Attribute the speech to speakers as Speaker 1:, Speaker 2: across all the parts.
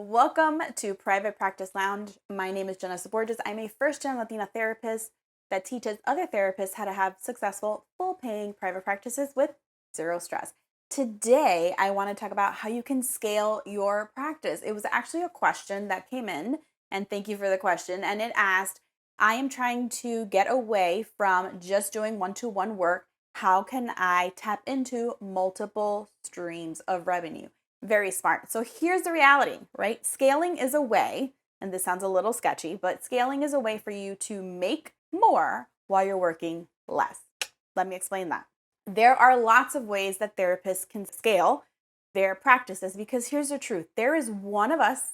Speaker 1: Welcome to Private Practice Lounge. My name is Jenna Borges. I'm a first-gen Latina therapist that teaches other therapists how to have successful, full-paying private practices with zero stress. Today, I want to talk about how you can scale your practice. It was actually a question that came in, and thank you for the question. And it asked, I am trying to get away from just doing one-to-one work. How can I tap into multiple streams of revenue? Very smart. So here's the reality, right? Scaling is a way, and this sounds a little sketchy, but scaling is a way for you to make more while you're working less. Let me explain that. There are lots of ways that therapists can scale their practices because here's the truth. There is one of us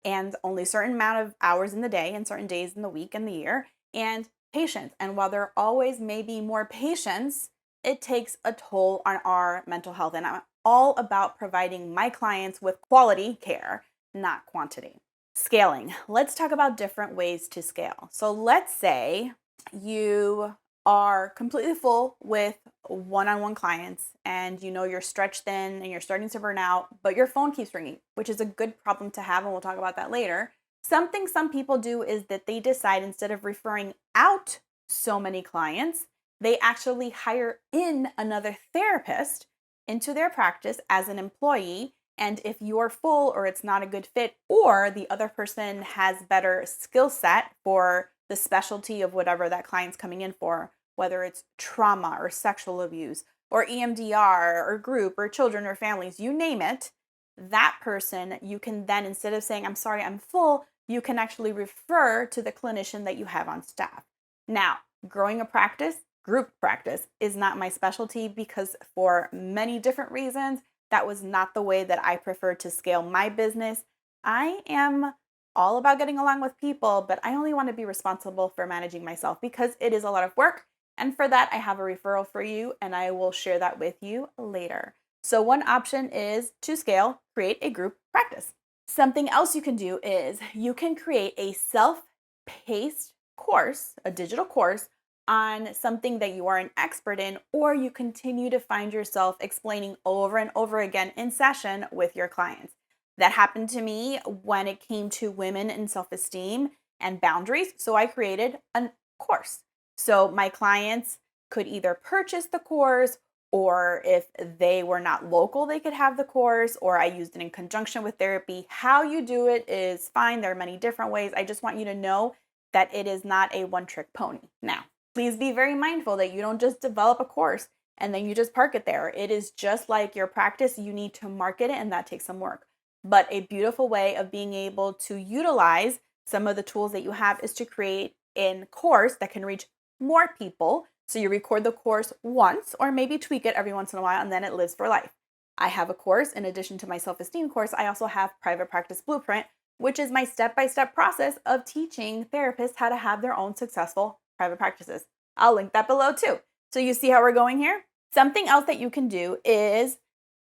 Speaker 1: and only a certain amount of hours in the day and certain days in the week and the year and patients. And while there always may be more patients, it takes a toll on our mental health. And I'm all about providing my clients with quality care, not quantity. Scaling. Let's talk about different ways to scale. So let's say you are completely full with one-on-one clients and you know you're stretched thin and you're starting to burn out, but your phone keeps ringing, which is a good problem to have, and we'll talk about that later. Something some people do is that they decide instead of referring out so many clients, they actually hire in another therapist into their practice as an employee. And if you're full or it's not a good fit, or the other person has better skill set for the specialty of whatever that client's coming in for, whether it's trauma or sexual abuse or EMDR or group or children or families, you name it, that person, you can then, instead of saying, I'm sorry, I'm full, you can actually refer to the clinician that you have on staff. Now, growing a practice, group practice, is not my specialty because for many different reasons, that was not the way that I preferred to scale my business. I am all about getting along with people, but I only want to be responsible for managing myself because it is a lot of work. And for that, I have a referral for you, and I will share that with you later. So one option is to scale, create a group practice. Something else you can do is you can create a self-paced course, a digital course on something that you are an expert in, or you continue to find yourself explaining over and over again in session with your clients. That happened to me when it came to women and self-esteem and boundaries. So I created a course. So my clients could either purchase the course, or if they were not local, they could have the course, or I used it in conjunction with therapy. How you do it is fine. There are many different ways. I just want you to know that it is not a one-trick pony. Now, please be very mindful that you don't just develop a course and then you just park it there. It is just like your practice. You need to market it, and that takes some work. But a beautiful way of being able to utilize some of the tools that you have is to create a course that can reach more people. So you record the course once, or maybe tweak it every once in a while, and then it lives for life. I have a course. In addition to my self-esteem course, I also have Private Practice Blueprint, which is my step-by-step process of teaching therapists how to have their own successful private practices. I'll link that below too. So you see how we're going here? Something else that you can do is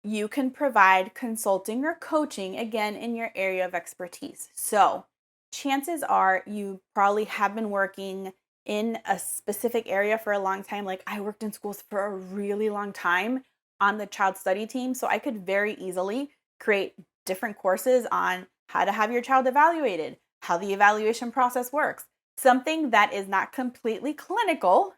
Speaker 1: you can provide consulting or coaching, again, in your area of expertise. So chances are you probably have been working in a specific area for a long time. Like I worked in schools for a really long time on the child study team. So I could very easily create different courses on how to have your child evaluated, how the evaluation process works, something that is not completely clinical,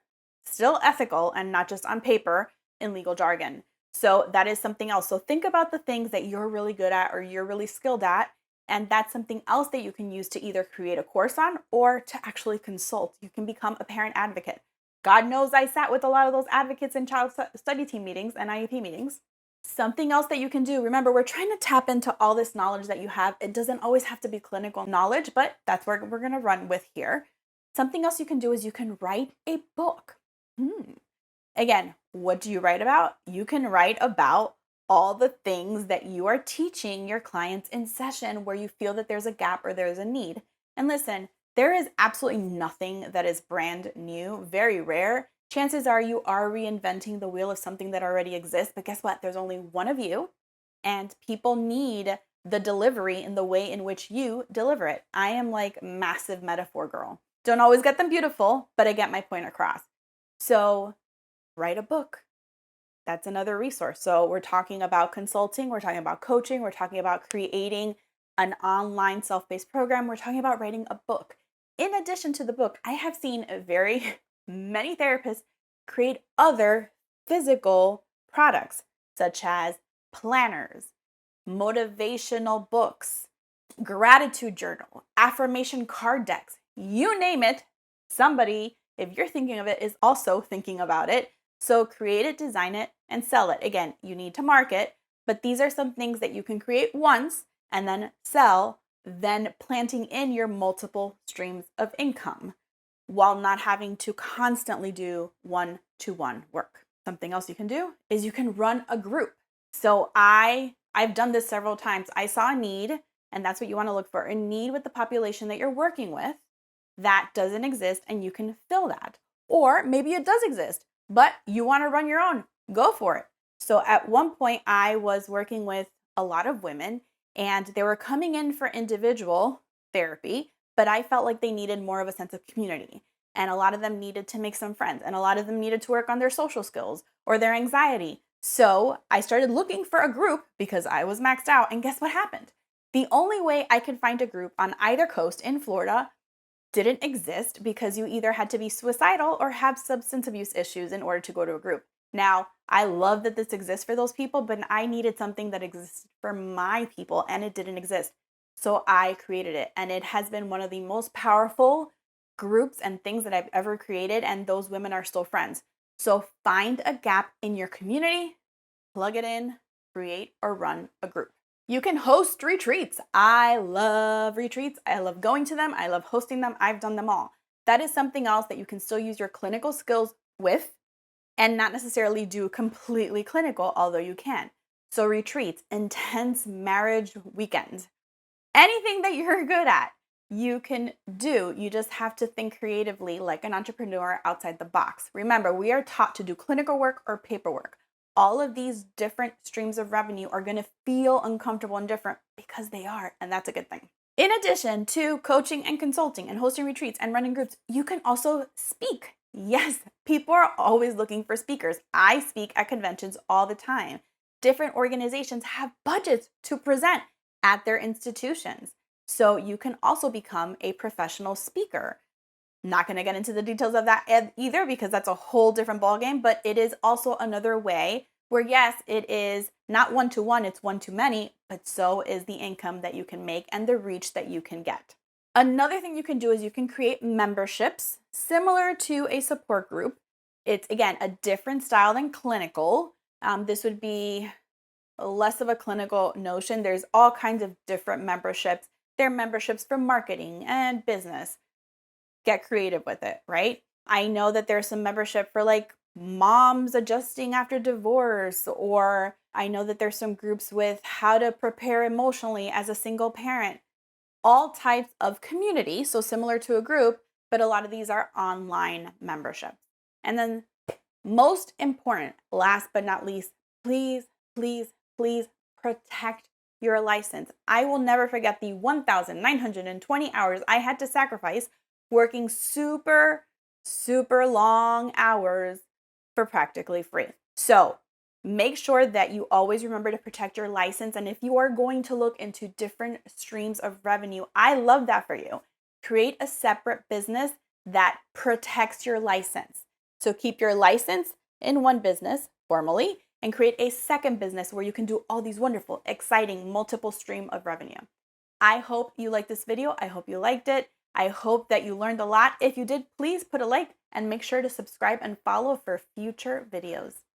Speaker 1: still ethical, and not just on paper in legal jargon. So that is something else. So think about the things that you're really good at or you're really skilled at. And that's something else that you can use to either create a course on or to actually consult. You can become a parent advocate. God knows I sat with a lot of those advocates in child study team meetings and IEP meetings. Something else that you can do, remember, we're trying to tap into all this knowledge that you have. It doesn't always have to be clinical knowledge, but that's where we're going to run with here. Something else you can do is you can write a book. Again, what do you write about? You can write about all the things that you are teaching your clients in session where you feel that there's a gap or there's a need. And listen, there is absolutely nothing that is brand new, very rare. Chances are you are reinventing the wheel of something that already exists, but guess what? There's only one of you, and people need the delivery in the way in which you deliver it. I am like massive metaphor girl. Don't always get them beautiful, but I get my point across. So write a book. That's another resource. So we're talking about consulting, we're talking about coaching, we're talking about creating an online self-paced program. We're talking about writing a book. In addition to the book, I have seen very many therapists create other physical products, such as planners, motivational books, gratitude journal, affirmation card decks, you name it. Somebody, if you're thinking of it, is also thinking about it. So create it, design it, and sell it. Again, you need to market, but these are some things that you can create once and then sell, then planting in your multiple streams of income while not having to constantly do one-to-one work. Something else you can do is you can run a group. So I've done this several times. I saw a need, and that's what you want to look for, a need with the population that you're working with that doesn't exist, and you can fill that. Or maybe it does exist, but you want to run your own. Go for it. So at one point, I was working with a lot of women, and they were coming in for individual therapy, but I felt like they needed more of a sense of community. And a lot of them needed to make some friends, and a lot of them needed to work on their social skills or their anxiety. So I started looking for a group because I was maxed out. And guess what happened? The only way I could find a group on either coast in Florida didn't exist because you either had to be suicidal or have substance abuse issues in order to go to a group. Now, I love that this exists for those people, but I needed something that exists for my people, and it didn't exist. So I created it, and it has been one of the most powerful groups and things that I've ever created, and those women are still friends. So find a gap in your community, plug it in, create or run a group. You can host retreats. I love retreats. I love going to them. I love hosting them. I've done them all. That is something else that you can still use your clinical skills with and not necessarily do completely clinical, although you can. So retreats, intense marriage weekends, anything that you're good at, you can do. You just have to think creatively like an entrepreneur outside the box. Remember, we are taught to do clinical work or paperwork. All of these different streams of revenue are going to feel uncomfortable and different because they are, and that's a good thing. In addition to coaching and consulting and hosting retreats and running groups, you can also speak. Yes, people are always looking for speakers. I speak at conventions all the time. Different organizations have budgets to present at their institutions. So you can also become a professional speaker. Not going to get into the details of that either because that's a whole different ballgame, but it is also another way where, yes, it is not one-to-one, it's one-to-many, but so is the income that you can make and the reach that you can get. Another thing you can do is you can create memberships similar to a support group. It's, again, a different style than clinical. This would be less of a clinical notion. There's all kinds of different memberships. There are memberships for marketing and business. Get creative with it, right? I know that there's some membership for like moms adjusting after divorce, or I know that there's some groups with how to prepare emotionally as a single parent. All types of community, so similar to a group, but a lot of these are online memberships. And then most important, last but not least, please, please, please protect your license. I will never forget the 1,920 hours I had to sacrifice working super, super long hours for practically free. So make sure that you always remember to protect your license. And if you are going to look into different streams of revenue, I love that for you. Create a separate business that protects your license. So keep your license in one business formally and create a second business where you can do all these wonderful, exciting, multiple stream of revenue. I hope you liked this video. I hope you liked it. I hope that you learned a lot. If you did, please put a like and make sure to subscribe and follow for future videos.